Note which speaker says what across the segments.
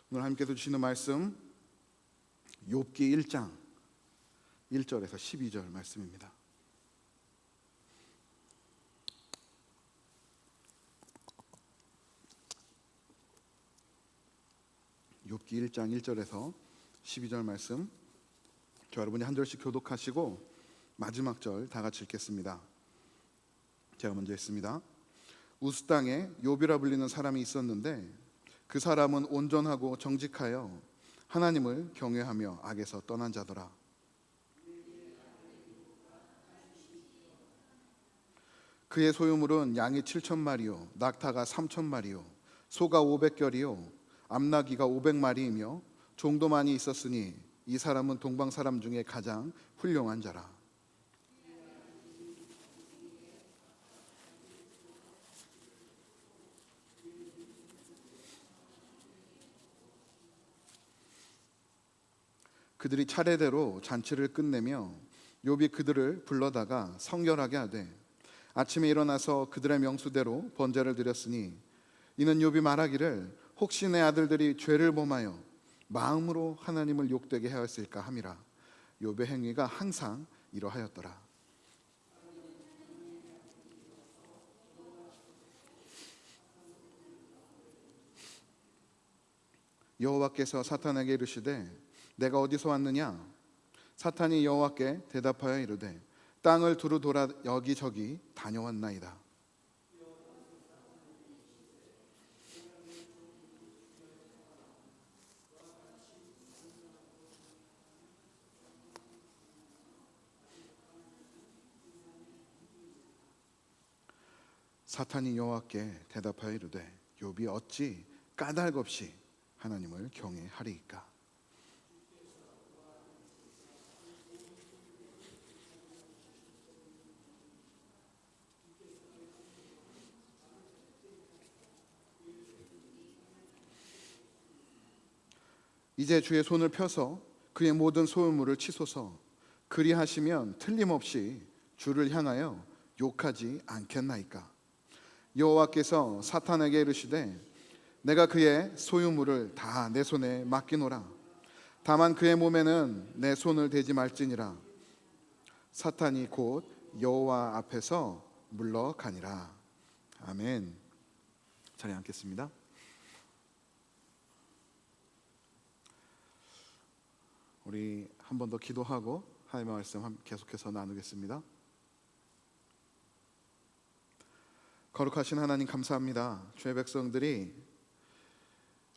Speaker 1: 오늘 하나님께서 주시는 말씀 욥기 1장 1절에서 12절 말씀입니다. 욥기 1장 1절에서 12절 말씀, 저 여러분이 한 절씩 교독하시고 마지막 절 다 같이 읽겠습니다. 제가 먼저 읽습니다. 우스 땅에 욥이라 불리는 사람이 있었는데 그 사람은 온전하고 정직하여 하나님을 경외하며 악에서 떠난 자더라. 그의 소유물은 양이 7,000마리요 낙타가 3,000마리요 소가 500결이요 암나귀가 500마리이며 종도 많이 있었으니 이 사람은 동방 사람 중에 가장 훌륭한 자라. 그들이 차례대로 잔치를 끝내며 욥이 그들을 불러다가 성결하게 하되 아침에 일어나서 그들의 명수대로 번제를 드렸으니 이는 욥이 말하기를 혹시 내 아들들이 죄를 범하여 마음으로 하나님을 욕되게 하였을까 함이라. 욥의 행위가 항상 이러하였더라. 여호와께서 사탄에게 이르시되 내가 어디서 왔느냐? 사탄이 여호와께 대답하여 이르되 땅을 두루 돌아 여기저기 다녀왔나이다. 사탄이 여호와께 대답하여 이르되 욥이 어찌 까닭없이 하나님을 경외하리이까? 이제 주의 손을 펴서 그의 모든 소유물을 치소서. 그리하시면 틀림없이 주를 향하여 욕하지 않겠나이까? 여호와께서 사탄에게 이르시되 내가 그의 소유물을 다 내 손에 맡기노라. 다만 그의 몸에는 내 손을 대지 말지니라. 사탄이 곧 여호와 앞에서 물러가니라. 아멘. 자리에 앉겠습니다. 우리 한 번 더 기도하고 하나님의 말씀 계속해서 나누겠습니다. 거룩하신 하나님 감사합니다. 주의 백성들이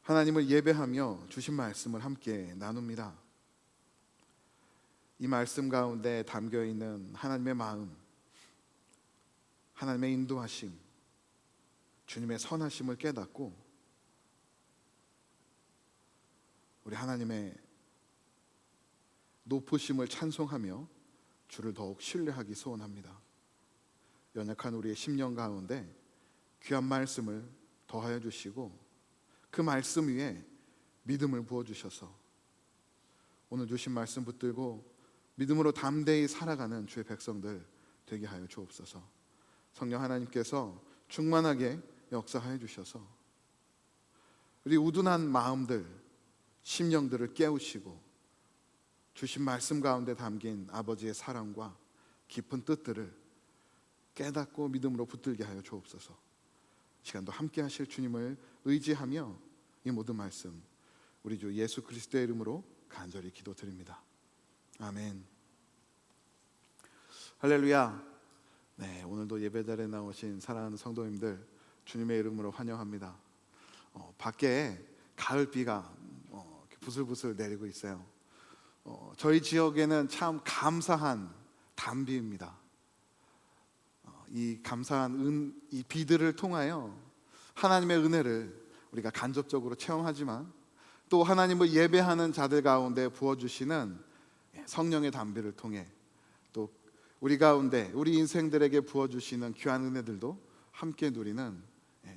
Speaker 1: 하나님을 예배하며 주신 말씀을 함께 나눕니다. 이 말씀 가운데 담겨있는 하나님의 마음, 하나님의 인도하심, 주님의 선하심을 깨닫고 우리 하나님의 높으심을 찬송하며 주를 더욱 신뢰하기 소원합니다. 연약한 우리의 심령 가운데 귀한 말씀을 더하여 주시고 그 말씀 위에 믿음을 부어주셔서 오늘 주신 말씀 붙들고 믿음으로 담대히 살아가는 주의 백성들 되게 하여 주옵소서. 성령 하나님께서 충만하게 역사하여 주셔서 우리 우둔한 마음들, 심령들을 깨우시고 주신 말씀 가운데 담긴 아버지의 사랑과 깊은 뜻들을 깨닫고 믿음으로 붙들게 하여 주옵소서. 시간도 함께 하실 주님을 의지하며 이 모든 말씀 우리 주 예수 그리스도의 이름으로 간절히 기도드립니다. 아멘. 할렐루야. 네, 오늘도 예배자리에 나오신 사랑하는 성도님들 주님의 이름으로 환영합니다. 밖에 가을비가 부슬부슬 내리고 있어요. 저희 지역에는 참 감사한 단비입니다. 이 감사한 이 비들을 통하여 하나님의 은혜를 우리가 간접적으로 체험하지만 또 하나님을 예배하는 자들 가운데 부어주시는 성령의 단비를 통해 또 우리 가운데 우리 인생들에게 부어주시는 귀한 은혜들도 함께 누리는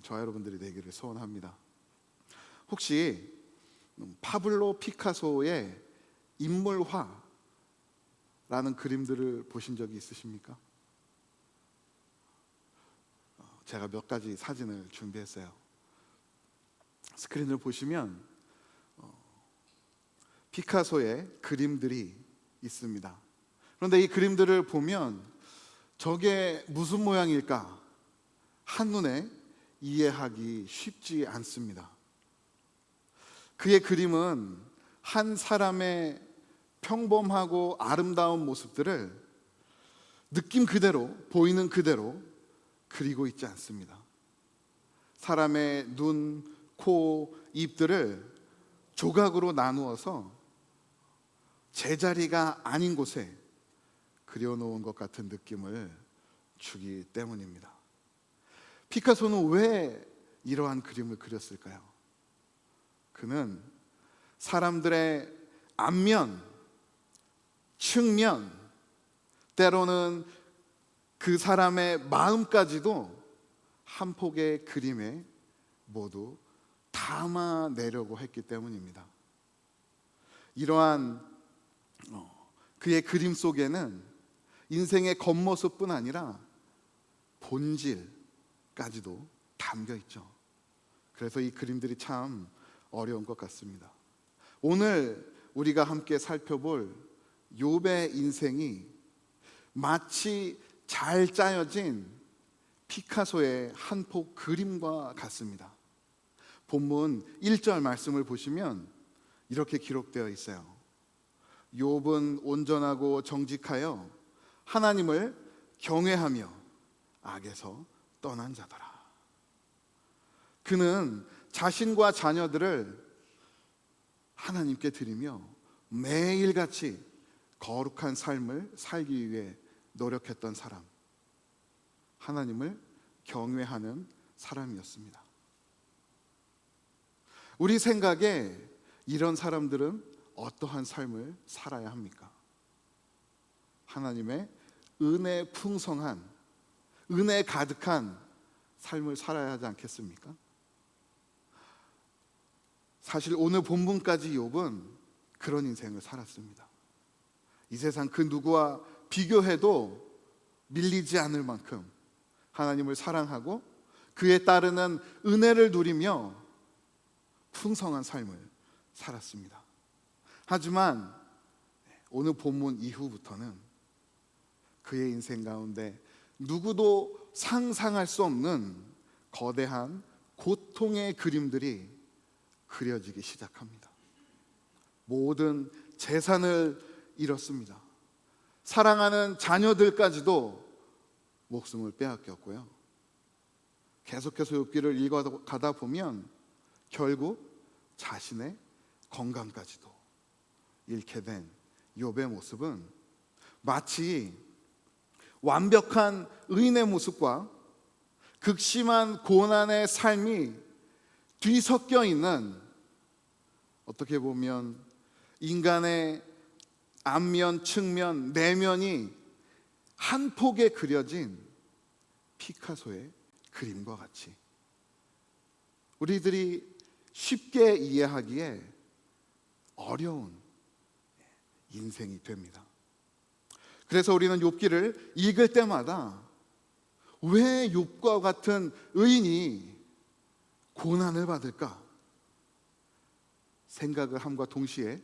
Speaker 1: 저와 여러분들이 되기를 소원합니다. 혹시 파블로 피카소의 인물화라는 그림들을 보신 적이 있으십니까? 제가 몇 가지 사진을 준비했어요. 스크린을 보시면 피카소의 그림들이 있습니다. 그런데 이 그림들을 보면 저게 무슨 모양일까? 한눈에 이해하기 쉽지 않습니다. 그의 그림은 한 사람의 평범하고 아름다운 모습들을 느낌 그대로, 보이는 그대로 그리고 있지 않습니다. 사람의 눈, 코, 입들을 조각으로 나누어서 제자리가 아닌 곳에 그려놓은 것 같은 느낌을 주기 때문입니다. 피카소는 왜 이러한 그림을 그렸을까요? 그는 사람들의 안면, 측면, 때로는 그 사람의 마음까지도 한 폭의 그림에 모두 담아내려고 했기 때문입니다. 이러한 그의 그림 속에는 인생의 겉모습뿐 아니라 본질까지도 담겨 있죠. 그래서 이 그림들이 참 어려운 것 같습니다. 오늘 우리가 함께 살펴볼 욥의 인생이 마치 잘 짜여진 피카소의 한 폭 그림과 같습니다. 본문 1절 말씀을 보시면 이렇게 기록되어 있어요. 욥은 온전하고 정직하여 하나님을 경외하며 악에서 떠난 자더라. 그는 자신과 자녀들을 하나님께 드리며 매일같이 거룩한 삶을 살기 위해 노력했던 사람, 하나님을 경외하는 사람이었습니다. 우리 생각에 이런 사람들은 어떠한 삶을 살아야 합니까? 하나님의 은혜 풍성한, 은혜 가득한 삶을 살아야 하지 않겠습니까? 사실 오늘 본문까지 욥은 그런 인생을 살았습니다. 이 세상 그 누구와 비교해도 밀리지 않을 만큼 하나님을 사랑하고 그에 따르는 은혜를 누리며 풍성한 삶을 살았습니다. 하지만 오늘 본문 이후부터는 그의 인생 가운데 누구도 상상할 수 없는 거대한 고통의 그림들이 그려지기 시작합니다. 모든 재산을 잃었습니다. 사랑하는 자녀들까지도 목숨을 빼앗겼고요. 계속해서 욥기를 읽어가다 보면 결국 자신의 건강까지도 잃게 된 욥의 모습은 마치 완벽한 의인의 모습과 극심한 고난의 삶이 뒤섞여 있는, 어떻게 보면 인간의 안면, 측면, 내면이 한 폭에 그려진 피카소의 그림과 같이 우리들이 쉽게 이해하기에 어려운 인생이 됩니다. 그래서 우리는 욥기를 읽을 때마다 왜 욥과 같은 의인이 고난을 받을까 생각을 함과 동시에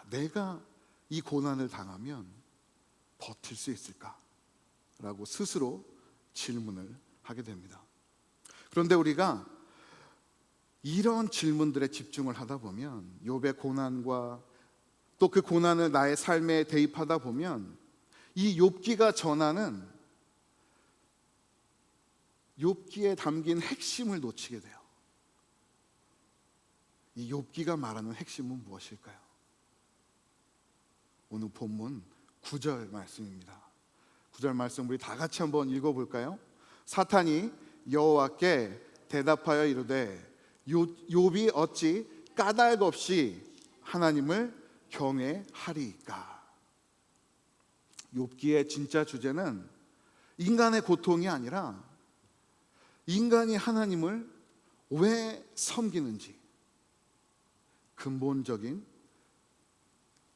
Speaker 1: 내가 이 고난을 당하면 버틸 수 있을까? 라고 스스로 질문을 하게 됩니다. 그런데 우리가 이런 질문들에 집중을 하다 보면 욥의 고난과 또 그 고난을 나의 삶에 대입하다 보면 이 욥기가 전하는 욥기에 담긴 핵심을 놓치게 돼요. 이 욥기가 말하는 핵심은 무엇일까요? 오늘 본문 9절 말씀입니다. 9절 말씀 우리 다 같이 한번 읽어볼까요? 사탄이 여호와께 대답하여 이르되 욥이 어찌 까닭 없이 하나님을 경외하리이까. 욥기의 진짜 주제는 인간의 고통이 아니라 인간이 하나님을 왜 섬기는지 근본적인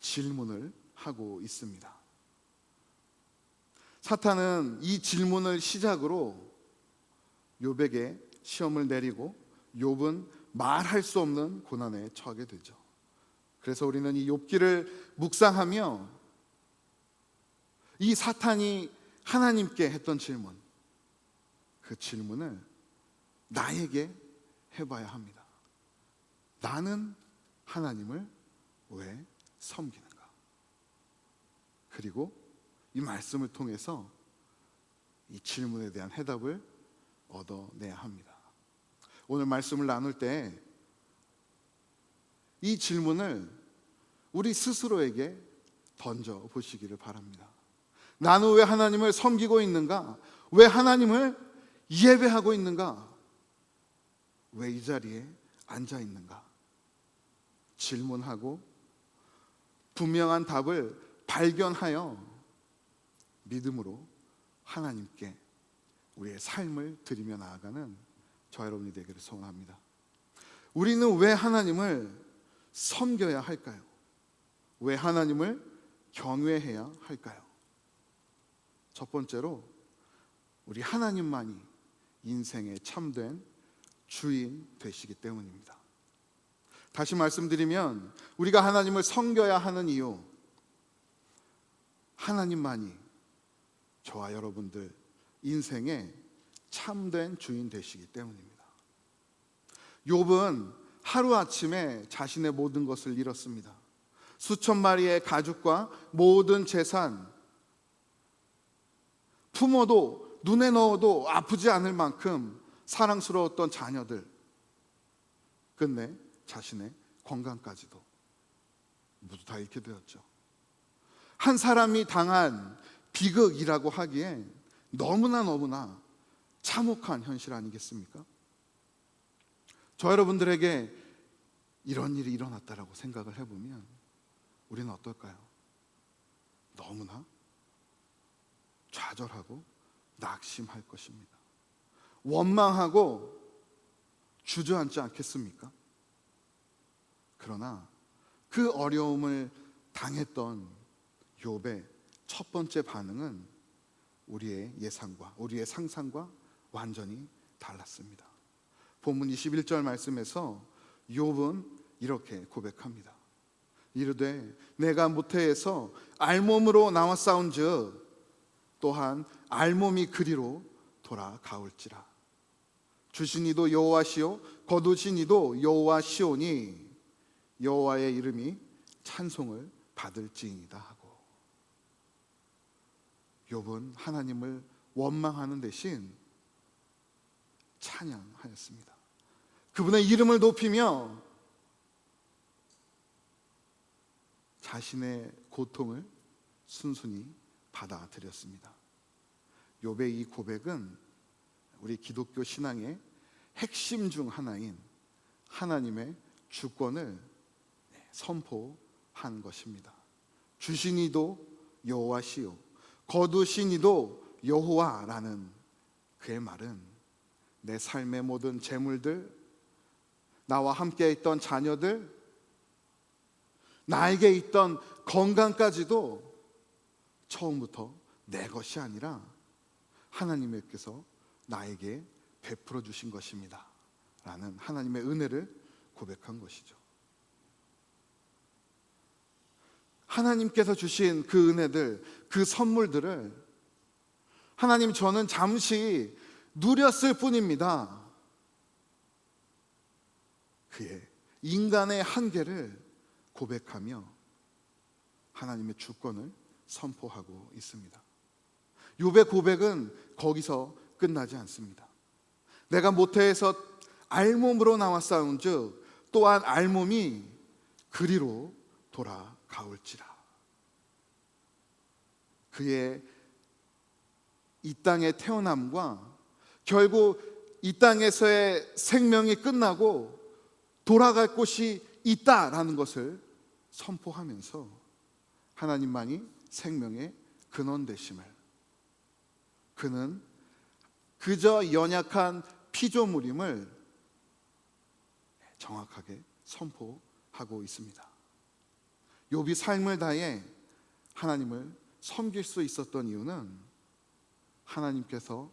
Speaker 1: 질문을 하고 있습니다. 사탄은 이 질문을 시작으로 욥에게 시험을 내리고 욥은 말할 수 없는 고난에 처하게 되죠. 그래서 우리는 이 욥기를 묵상하며 이 사탄이 하나님께 했던 질문, 그 질문을 나에게 해봐야 합니다. 나는 하나님을 왜 섬기는가? 그리고 이 말씀을 통해서 이 질문에 대한 해답을 얻어내야 합니다. 오늘 말씀을 나눌 때 이 질문을 우리 스스로에게 던져 보시기를 바랍니다. 나는 왜 하나님을 섬기고 있는가? 왜 하나님을 예배하고 있는가? 왜 이 자리에 앉아 있는가? 질문하고 분명한 답을 발견하여 믿음으로 하나님께 우리의 삶을 드리며 나아가는 저와 여러분이 되기를 소원합니다. 우리는 왜 하나님을 섬겨야 할까요? 왜 하나님을 경외해야 할까요? 첫 번째로 우리 하나님만이 인생의 참된 주인 되시기 때문입니다. 다시 말씀드리면 우리가 하나님을 섬겨야 하는 이유, 하나님만이 저와 여러분들 인생의 참된 주인 되시기 때문입니다. 욥은 하루아침에 자신의 모든 것을 잃었습니다. 수천 마리의 가축과 모든 재산, 품어도 눈에 넣어도 아프지 않을 만큼 사랑스러웠던 자녀들, 끝내 자신의 건강까지도 모두 다 잃게 되었죠. 한 사람이 당한 비극이라고 하기엔 너무나 참혹한 현실 아니겠습니까? 저 여러분들에게 이런 일이 일어났다라고 생각을 해보면 우리는 어떨까요? 너무나 좌절하고 낙심할 것입니다. 원망하고 주저앉지 않겠습니까? 그러나 그 어려움을 당했던 욥의 첫 번째 반응은 우리의 예상과 우리의 상상과 완전히 달랐습니다. 본문 21절 말씀에서 욥은 이렇게 고백합니다. 이르되 내가 모태에서 알몸으로 나와 싸운즉 또한 알몸이 그리로 돌아가올지라. 주시니도 여호와시요 거두시니도 여호와시오니 여호와의 이름이 찬송을 받을지이다 하고, 욥은 하나님을 원망하는 대신 찬양하였습니다. 그분의 이름을 높이며 자신의 고통을 순순히 받아들였습니다. 욥의 이 고백은 우리 기독교 신앙의 핵심 중 하나인 하나님의 주권을 선포한 것입니다. 주시니도 여호와시요 거두시니도 여호와라는 그의 말은 내 삶의 모든 재물들, 나와 함께 있던 자녀들, 나에게 있던 건강까지도 처음부터 내 것이 아니라 하나님께서 나에게 베풀어 주신 것입니다 라는 하나님의 은혜를 고백한 것이죠. 하나님께서 주신 그 은혜들, 그 선물들을 하나님, 저는 잠시 누렸을 뿐입니다. 그의 인간의 한계를 고백하며 하나님의 주권을 선포하고 있습니다. 욥의 고백은 거기서 끝나지 않습니다. 내가 모태에서 알몸으로 나와 싸운즉 또한 알몸이 그리로 돌아가올지라. 그의 이 땅의 태어남과 결국 이 땅에서의 생명이 끝나고 돌아갈 곳이 있다라는 것을 선포하면서 하나님만이 생명의 근원 되심을, 그는 그저 연약한 피조물임을 정확하게 선포하고 있습니다. 욥이 삶을 다해 하나님을 섬길 수 있었던 이유는 하나님께서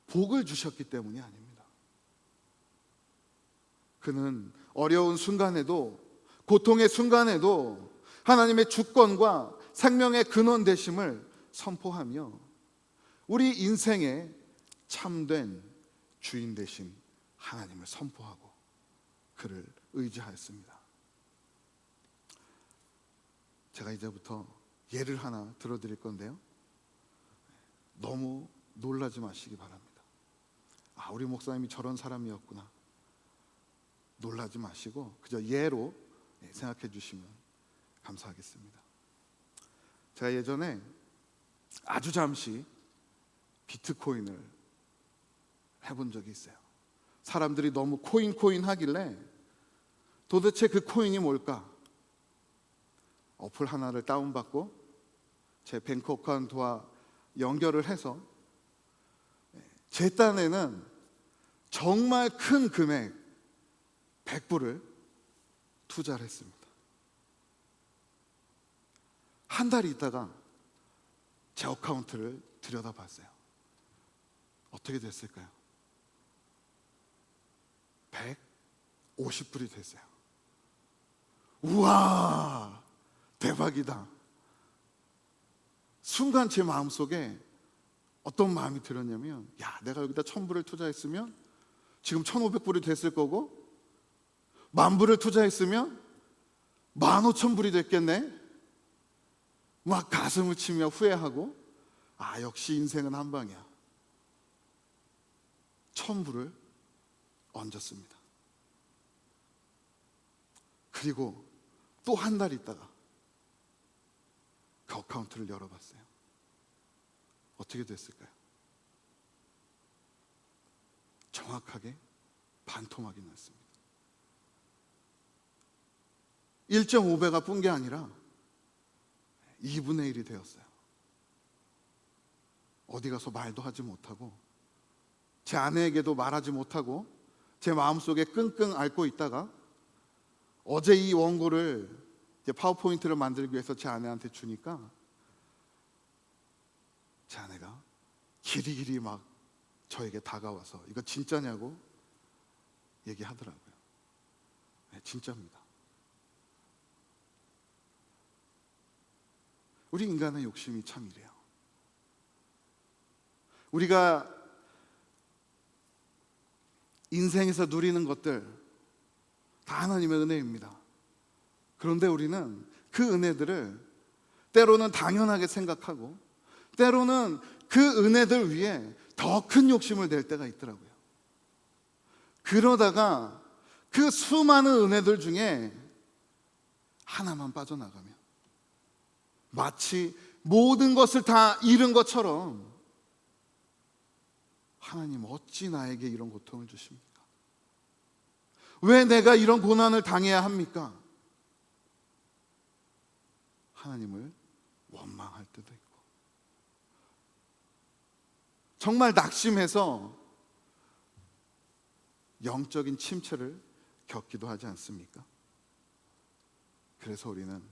Speaker 1: 복을 주셨기 때문이 아닙니다. 그는 어려운 순간에도 고통의 순간에도 하나님의 주권과 생명의 근원 되심을 선포하며 우리 인생의 참된 주인 되신 하나님을 선포하고 그를 의지하였습니다. 제가 이제부터 예를 하나 들어드릴 건데요, 너무 놀라지 마시기 바랍니다. 우리 목사님이 저런 사람이었구나, 놀라지 마시고 그저 예로 생각해 주시면 감사하겠습니다. 제가 예전에 아주 잠시 비트코인을 해본 적이 있어요. 사람들이 너무 코인 하길래 도대체 그 코인이 뭘까? 어플 하나를 다운받고 제 뱅크 어카운트와 연결을 해서 제 딴에는 정말 큰 금액 100불을 투자를 했습니다. 한 달 있다가 제 어카운트를 들여다봤어요. 어떻게 됐을까요? 150불이 됐어요. 우와, 대박이다. 순간 제 마음속에 어떤 마음이 들었냐면, 내가 여기다 1000불을 투자했으면 지금 1500불이 됐을 거고, 10,000불을 투자했으면 15,000불이 됐겠네. 막 가슴을 치며 후회하고, 역시 인생은 한 방이야. 1000불을 얹었습니다. 그리고 또 한 달 있다가 그 어카운트를 열어봤어요. 어떻게 됐을까요? 정확하게 반토막이 났습니다. 1.5배가 뿐 게 아니라 2분의 1이 되었어요. 어디 가서 말도 하지 못하고 제 아내에게도 말하지 못하고 제 마음속에 끙끙 앓고 있다가 어제 이 원고를 이제 파워포인트를 만들기 위해서 제 아내한테 주니까 제 아내가 길이길이 막 저에게 다가와서 이거 진짜냐고 얘기하더라고요. 네, 진짜입니다. 우리 인간의 욕심이 참 이래요. 우리가 인생에서 누리는 것들 다 하나님의 은혜입니다. 그런데 우리는 그 은혜들을 때로는 당연하게 생각하고 때로는 그 은혜들 위에 더 큰 욕심을 낼 때가 있더라고요. 그러다가 그 수많은 은혜들 중에 하나만 빠져나가면 마치 모든 것을 다 잃은 것처럼, 하나님 어찌 나에게 이런 고통을 주십니까? 왜 내가 이런 고난을 당해야 합니까? 하나님을 원망할 때도 있고, 정말 낙심해서 영적인 침체를 겪기도 하지 않습니까? 그래서 우리는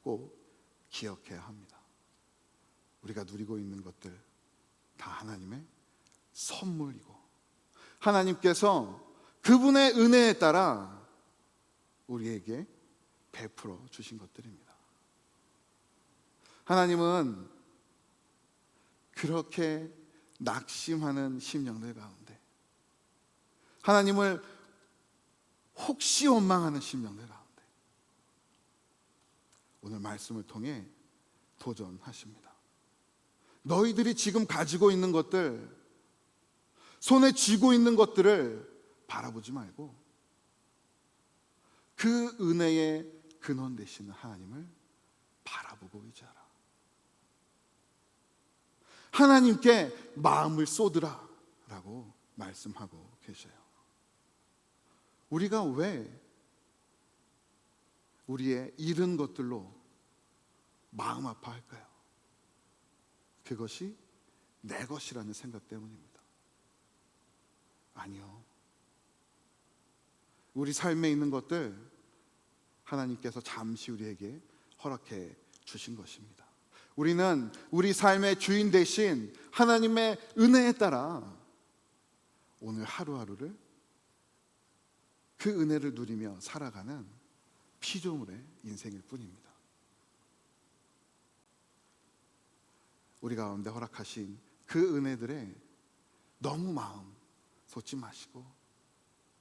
Speaker 1: 꼭 기억해야 합니다. 우리가 누리고 있는 것들 다 하나님의 선물이고 하나님께서 그분의 은혜에 따라 우리에게 베풀어 주신 것들입니다. 하나님은 그렇게 낙심하는 심령들 가운데, 하나님을 혹시 원망하는 심령들 가운데 오늘 말씀을 통해 도전하십니다. 너희들이 지금 가지고 있는 것들, 손에 쥐고 있는 것들을 바라보지 말고 그 은혜의 근원 되시는 하나님을 바라보고 의지하라. 하나님께 마음을 쏟으라 라고 말씀하고 계셔요. 우리가 왜 우리의 잃은 것들로 마음 아파할까요? 그것이 내 것이라는 생각 때문입니다. 아니요. 우리 삶에 있는 것들 하나님께서 잠시 우리에게 허락해 주신 것입니다. 우리는 우리 삶의 주인 되신 하나님의 은혜에 따라 오늘 하루하루를 그 은혜를 누리며 살아가는 피조물의 인생일 뿐입니다. 우리 가운데 허락하신 그 은혜들에 너무 마음 쏟지 마시고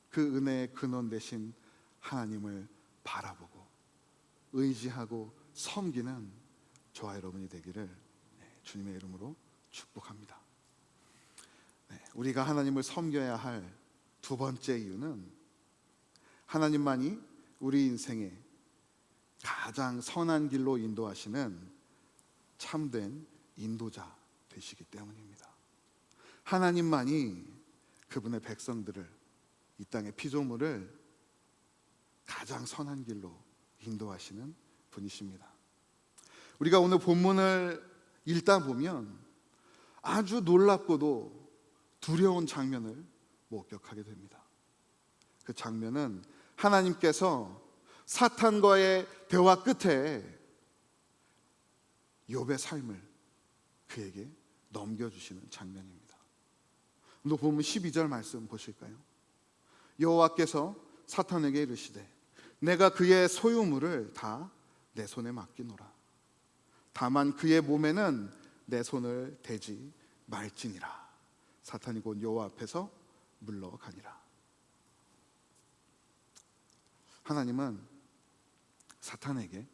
Speaker 1: 그 은혜의 근원 되신 하나님을 바라보고 의지하고 섬기는 저와 여러분이 되기를 주님의 이름으로 축복합니다. 우리가 하나님을 섬겨야 할 두 번째 이유는 하나님만이 우리 인생에 가장 선한 길로 인도하시는 참된 인도자 되시기 때문입니다. 하나님만이 그분의 백성들을, 이 땅의 피조물을 가장 선한 길로 인도하시는 분이십니다. 우리가 오늘 본문을 읽다 보면 아주 놀랍고도 두려운 장면을 목격하게 됩니다. 그 장면은 하나님께서 사탄과의 대화 끝에 욥의 삶을 그에게 넘겨주시는 장면입니다. 오늘 본문 12절 말씀 보실까요? 여호와께서 사탄에게 이르시되 내가 그의 소유물을 다 내 손에 맡기노라. 다만 그의 몸에는 내 손을 대지 말지니라. 사탄이 곧 여호와 앞에서 물러가니라. 하나님은 사탄에게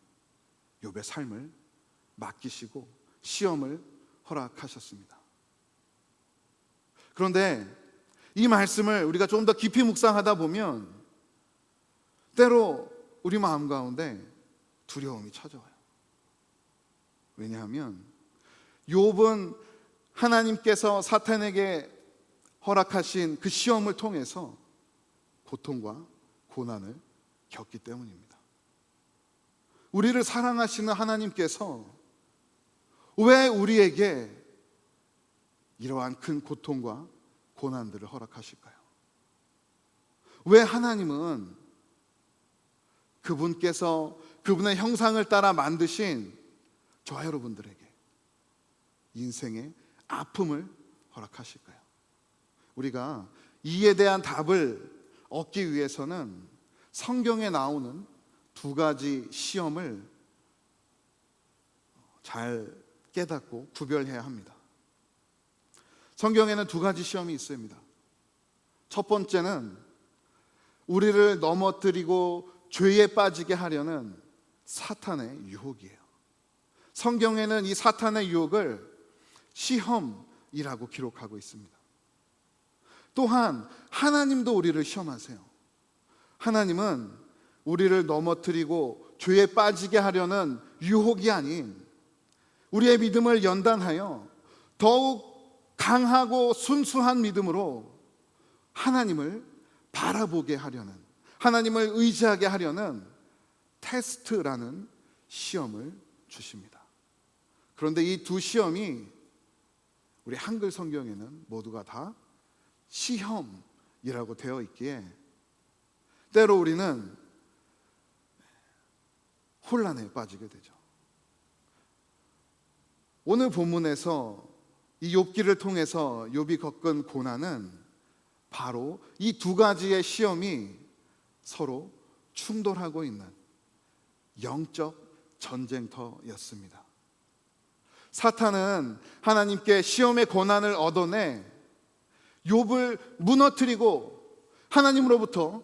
Speaker 1: 욥의 삶을 맡기시고 시험을 허락하셨습니다. 그런데 이 말씀을 우리가 좀 더 깊이 묵상하다 보면 때로 우리 마음 가운데 두려움이 찾아와요. 왜냐하면 욥은 하나님께서 사탄에게 허락하신 그 시험을 통해서 고통과 고난을 겪기 때문입니다. 우리를 사랑하시는 하나님께서 왜 우리에게 이러한 큰 고통과 고난들을 허락하실까요? 왜 하나님은 그분께서 그분의 형상을 따라 만드신 저와 여러분들에게 인생의 아픔을 허락하실까요? 우리가 이에 대한 답을 얻기 위해서는 성경에 나오는 두 가지 시험을 잘 깨닫고 구별해야 합니다. 성경에는 두 가지 시험이 있습니다. 첫 번째는 우리를 넘어뜨리고 죄에 빠지게 하려는 사탄의 유혹이에요. 성경에는 이 사탄의 유혹을 시험이라고 기록하고 있습니다. 또한 하나님도 우리를 시험하세요. 하나님은 우리를 넘어뜨리고 죄에 빠지게 하려는 유혹이 아닌 우리의 믿음을 연단하여 더욱 강하고 순수한 믿음으로 하나님을 바라보게 하려는, 하나님을 의지하게 하려는 테스트라는 시험을 주십니다. 그런데 이 두 시험이 우리 한글 성경에는 모두가 다 시험이라고 되어 있기에 때로 우리는 혼란에 빠지게 되죠. 오늘 본문에서 이 욥기를 통해서 욥이 겪은 고난은 바로 이 두 가지의 시험이 서로 충돌하고 있는 영적 전쟁터였습니다. 사탄은 하나님께 시험의 고난을 얻어내 욥을 무너뜨리고 하나님으로부터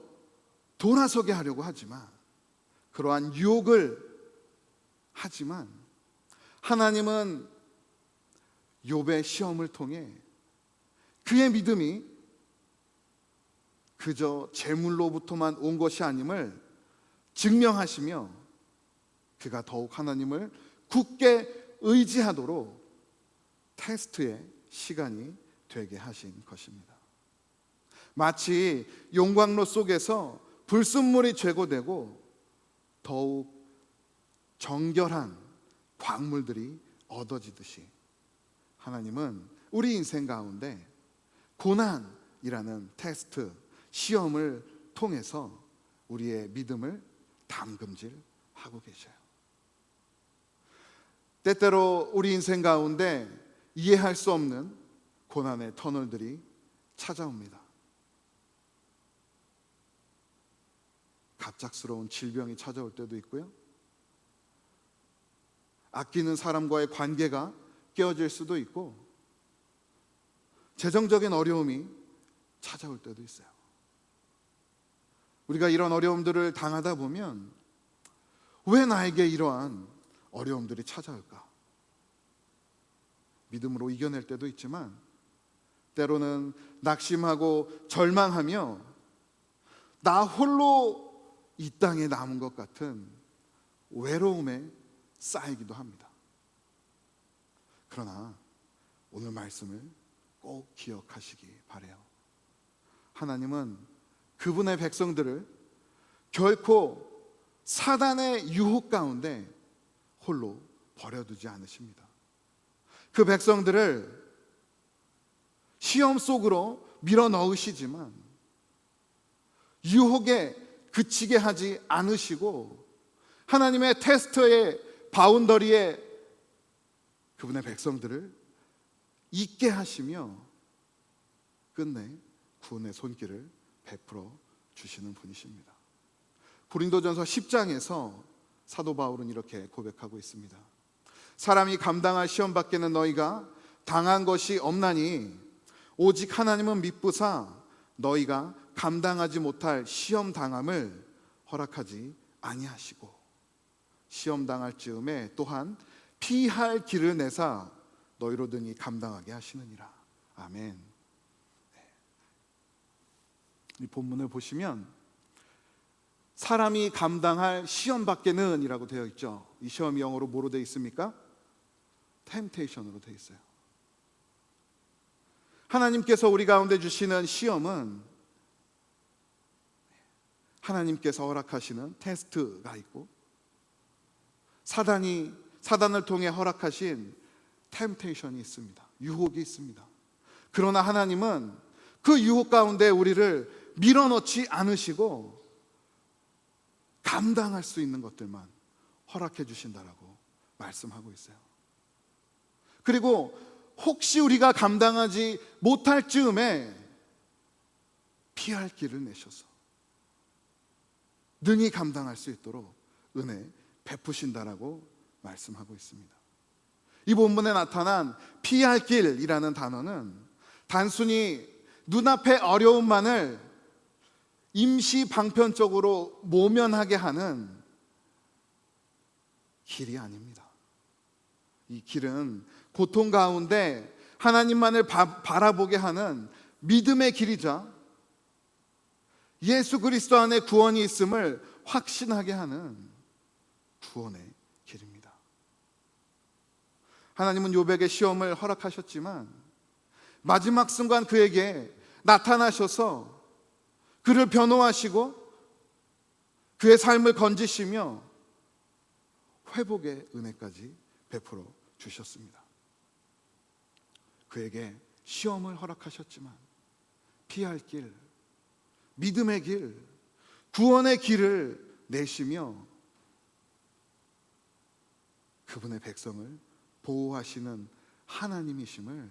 Speaker 1: 돌아서게 하려고 하지만, 그러한 유혹을 하지만 하나님은 욥의 시험을 통해 그의 믿음이 그저 재물로부터만 온 것이 아님을 증명하시며 그가 더욱 하나님을 굳게 의지하도록 테스트의 시간이 되게 하신 것입니다. 마치 용광로 속에서 불순물이 제거되고 더욱 정결한 광물들이 얻어지듯이 하나님은 우리 인생 가운데 고난이라는 테스트, 시험을 통해서 우리의 믿음을 담금질하고 계셔요. 때때로 우리 인생 가운데 이해할 수 없는 고난의 터널들이 찾아옵니다. 갑작스러운 질병이 찾아올 때도 있고요. 아끼는 사람과의 관계가 깨어질 수도 있고, 재정적인 어려움이 찾아올 때도 있어요. 우리가 이런 어려움들을 당하다 보면 왜 나에게 이러한 어려움들이 찾아올까? 믿음으로 이겨낼 때도 있지만 때로는 낙심하고 절망하며 나 홀로 이 땅에 남은 것 같은 외로움에 쌓이기도 합니다. 그러나 오늘 말씀을 꼭 기억하시기 바라요. 하나님은 그분의 백성들을 결코 사단의 유혹 가운데 홀로 버려두지 않으십니다. 그 백성들을 시험 속으로 밀어 넣으시지만 유혹에 그치게 하지 않으시고 하나님의 테스트의 바운더리에 그분의 백성들을 있게 하시며 끝내 구원의 손길을 베풀어 주시는 분이십니다. 고린도전서 10장에서 사도 바울은 이렇게 고백하고 있습니다. 사람이 감당할 시험 밖에는 너희가 당한 것이 없나니 오직 하나님은 미쁘사 너희가 감당하지 못할 시험 당함을 허락하지 아니하시고 시험 당할 즈음에 또한 피할 길을 내사 너희로 등이 감당하게 하시느니라. 아멘. 이 본문을 보시면 사람이 감당할 시험 밖에는 이라고 되어 있죠. 이 시험이 영어로 뭐로 되어 있습니까? 템테이션으로 되어 있어요. 하나님께서 우리 가운데 주시는 시험은 하나님께서 허락하시는 테스트가 있고 사단을 통해 허락하신 템테이션이 있습니다. 유혹이 있습니다. 그러나 하나님은 그 유혹 가운데 우리를 밀어넣지 않으시고 감당할 수 있는 것들만 허락해 주신다라고 말씀하고 있어요. 그리고 혹시 우리가 감당하지 못할 즈음에 피할 길을 내셔서 능히 감당할 수 있도록 은혜 베푸신다라고 말씀하고 있습니다. 이 본문에 나타난 피할 길이라는 단어는 단순히 눈앞의 어려움만을 임시 방편적으로 모면하게 하는 길이 아닙니다. 이 길은 고통 가운데 하나님만을 바라보게 하는 믿음의 길이자 예수 그리스도 안에 구원이 있음을 확신하게 하는 구원의 길입니다. 하나님은 욥에게 시험을 허락하셨지만 마지막 순간 그에게 나타나셔서 그를 변호하시고 그의 삶을 건지시며 회복의 은혜까지 베풀어 주셨습니다. 그에게 시험을 허락하셨지만 피할 길, 믿음의 길, 구원의 길을 내시며 그분의 백성을 보호하시는 하나님이심을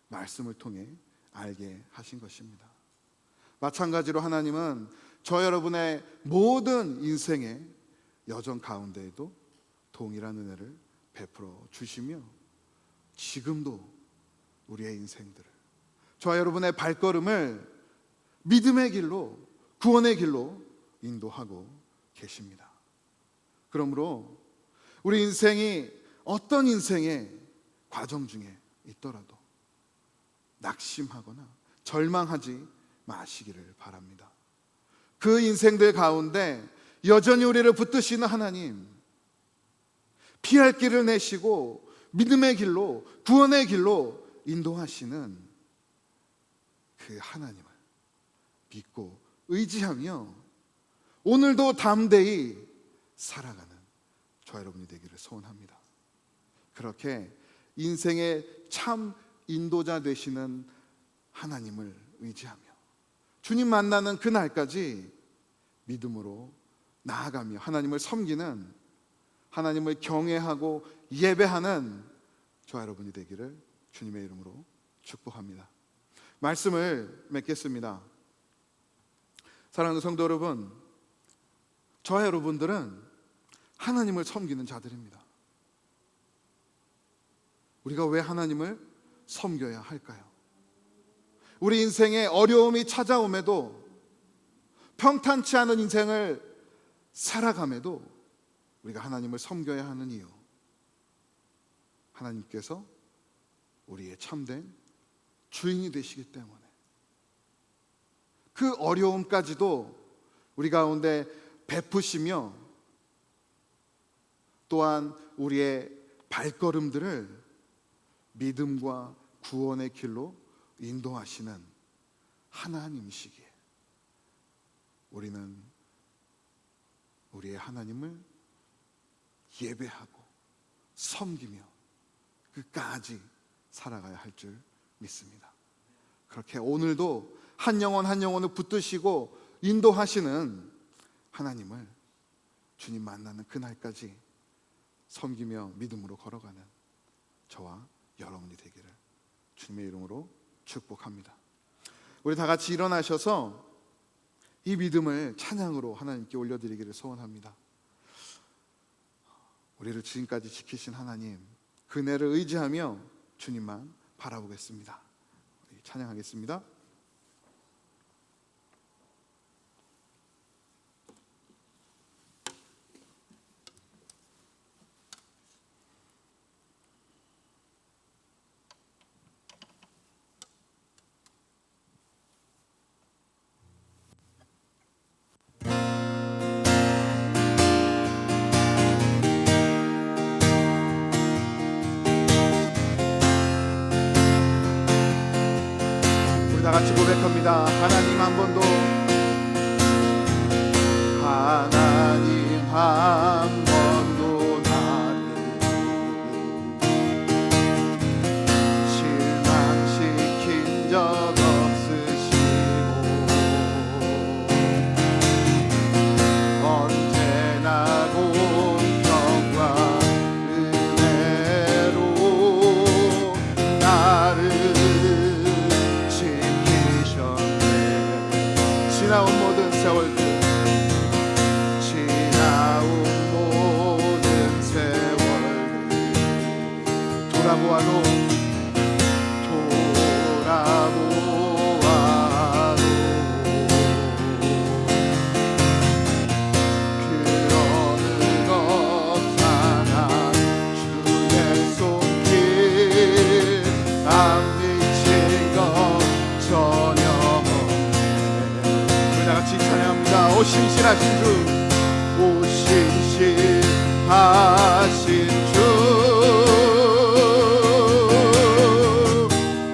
Speaker 1: 말씀을 통해 알게 하신 것입니다. 마찬가지로 하나님은 저 여러분의 모든 인생의 여정 가운데에도 동일한 은혜를 베풀어 주시며 지금도 우리의 인생들을, 저 여러분의 발걸음을 믿음의 길로, 구원의 길로 인도하고 계십니다. 그러므로 우리 인생이 어떤 인생의 과정 중에 있더라도 낙심하거나 절망하지 마시기를 바랍니다. 그 인생들 가운데 여전히 우리를 붙드시는 하나님, 피할 길을 내시고 믿음의 길로, 구원의 길로 인도하시는 그 하나님을 믿고 의지하며 오늘도 담대히 살아가는 저 여러분이 되기를 소원합니다. 그렇게 인생의 참 인도자 되시는 하나님을 의지하며 주님 만나는 그날까지 믿음으로 나아가며 하나님을 섬기는, 하나님을 경외하고 예배하는 저 여러분이 되기를 주님의 이름으로 축복합니다. 말씀을 맺겠습니다. 사랑하는 성도 여러분, 저와 여러분들은 하나님을 섬기는 자들입니다. 우리가 왜 하나님을 섬겨야 할까요? 우리 인생에 어려움이 찾아옴에도, 평탄치 않은 인생을 살아감에도 우리가 하나님을 섬겨야 하는 이유, 하나님께서 우리의 참된 주인이 되시기 때문에, 그 어려움까지도 우리 가운데 베푸시며 또한 우리의 발걸음들을 믿음과 구원의 길로 인도하시는 하나님이시기에 우리는 우리의 하나님을 예배하고 섬기며 끝까지 살아가야 할 줄 믿습니다. 그렇게 오늘도 한 영혼 한 영혼을 붙드시고 인도하시는 하나님을 주님 만나는 그날까지 섬기며 믿음으로 걸어가는 저와 여러분이 되기를 주님의 이름으로 축복합니다. 우리 다 같이 일어나셔서 이 믿음을 찬양으로 하나님께 올려드리기를 소원합니다. 우리를 지금까지 지키신 하나님, 그네를 의지하며 주님만 바라보겠습니다. 찬양하겠습니다. 다 같이 고백합니다. 하나님 한 번도, 하나님 한 번도 나를 실망시킨 적 없으시고 언제나 공평과 은혜로 나를 지나온 모든 세월들, 지나온 모든 세월들 돌아보아도 그 어느 것 하나 주의 손길 안 미친 것 전혀 같이 찬양합니다. 오 신실하신 주, 오 신실하신 주,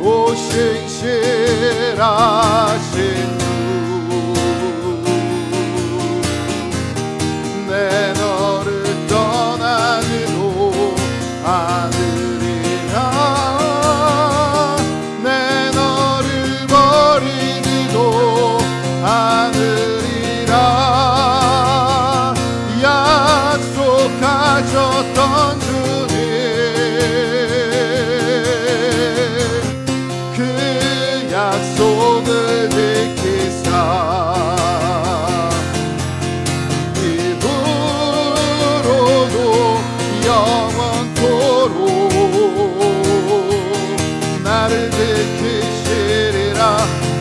Speaker 1: 오 신실하신 주, 내 너를 떠나지도 않으리라, 내 너를 버리지도 않으리라 약속하셨던 주님, 그 약속을 지키사 입으로도 영원토록 나를 지키시리라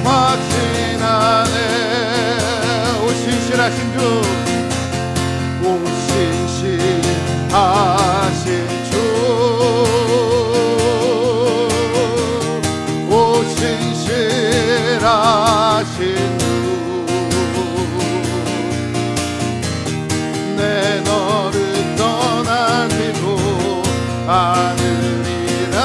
Speaker 1: 확신하네. 신실하신 주, 오 신실하신 주, 오 신실하신 주, 내 너를 떠나지도 않으리라,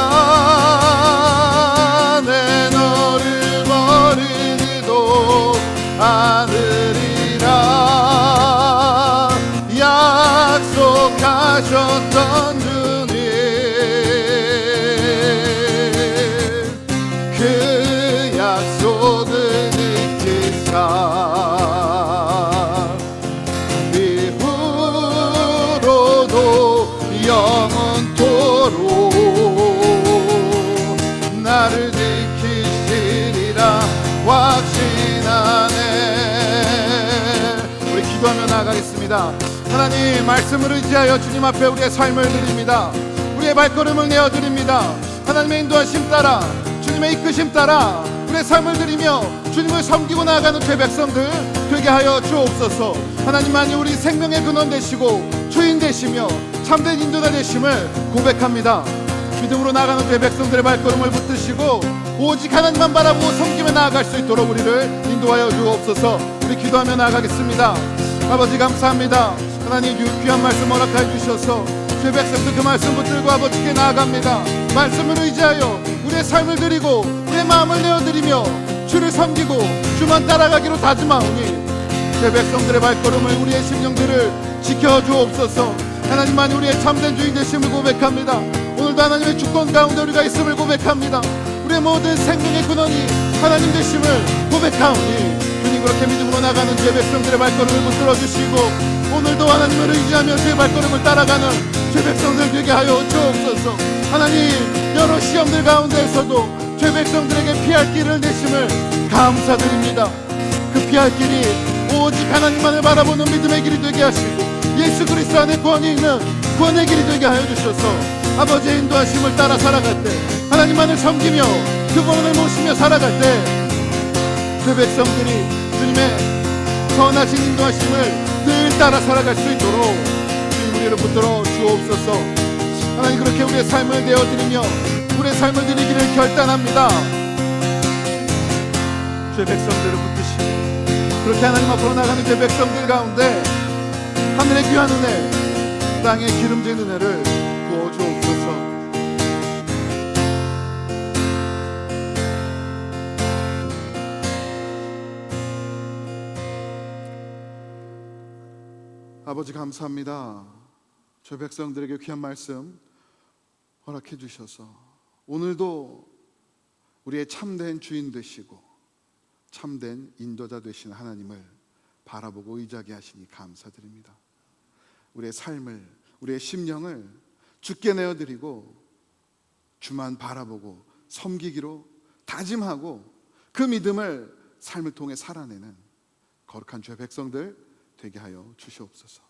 Speaker 1: 내 너를 버리지도 않으리라 약속하셨던 주님, 그 약속을 지키사 이후로도 영원토록 기도하며 나아가겠습니다. 하나님, 말씀을 의지하여 주님 앞에 우리의 삶을 드립니다. 우리의 발걸음을 내어드립니다. 하나님의 인도하심 따라, 주님의 이끄심 따라 우리의 삶을 드리며 주님을 섬기고 나아가는 죄 백성들 되게 하여 주옵소서. 하나님만이 우리 생명의 근원 되시고 주인 되시며 참된 인도자 되심을 고백합니다. 믿음으로 나아가는 죄 백성들의 발걸음을 붙드시고 오직 하나님만 바라보고 섬기며 나아갈 수 있도록 우리를 인도하여 주옵소서. 우리 기도하며 나아가겠습니다. 아버지, 감사합니다. 하나님, 귀한 말씀 허락하여 주셔서 죄 백성들 그 말씀 붙들고 아버지께 나아갑니다. 말씀을 의지하여 우리의 삶을 드리고 우리의 마음을 내어드리며 주를 섬기고 주만 따라가기로 다짐하오니 죄 백성들의 발걸음을, 우리의 심령들을 지켜주옵소서. 하나님만이 우리의 참된 주인 되심을 고백합니다. 오늘도 하나님의 주권 가운데 우리가 있음을 고백합니다. 우리의 모든 생명의 근원이 하나님 되심을 고백하오니 주님, 그렇게 믿음으로 나가는 죄 백성들의 발걸음을 붙들어 주시고 오늘도 하나님을 의지하며 죄 발걸음을 따라가는 죄 백성들 되게 하여 주옵소서. 하나님, 여러 시험들 가운데에서도 죄 백성들에게 피할 길을 내심을 감사드립니다. 그 피할 길이 오직 하나님만을 바라보는 믿음의 길이 되게 하시고 예수 그리스도 안에 구원이 있는 구원의 길이 되게 하여 주셔서 아버지의 인도하심을 따라 살아갈 때, 하나님만을 섬기며 그 구원을 모시며 살아갈 때 그 백성들이 주님의 선하신 인도하심을 늘 따라 살아갈 수 있도록 주님, 우리를 붙들어 주옵소서. 하나님, 그렇게 우리의 삶을 내어드리며 우리의 삶을 드리기를 결단합니다. 죄 백성들을 붙드시고 그렇게 하나님 앞으로 나가는 죄 백성들 가운데 하늘의 귀한 은혜, 땅의 기름진 은혜를 부어 주옵소서. 아버지, 감사합니다. 죄 백성들에게 귀한 말씀 허락해 주셔서 오늘도 우리의 참된 주인 되시고 참된 인도자 되신 하나님을 바라보고 의지하게 하시니 감사드립니다. 우리의 삶을, 우리의 심령을 주께 내어드리고 주만 바라보고 섬기기로 다짐하고 그 믿음을 삶을 통해 살아내는 거룩한 죄 백성들 되게 하여 주시옵소서.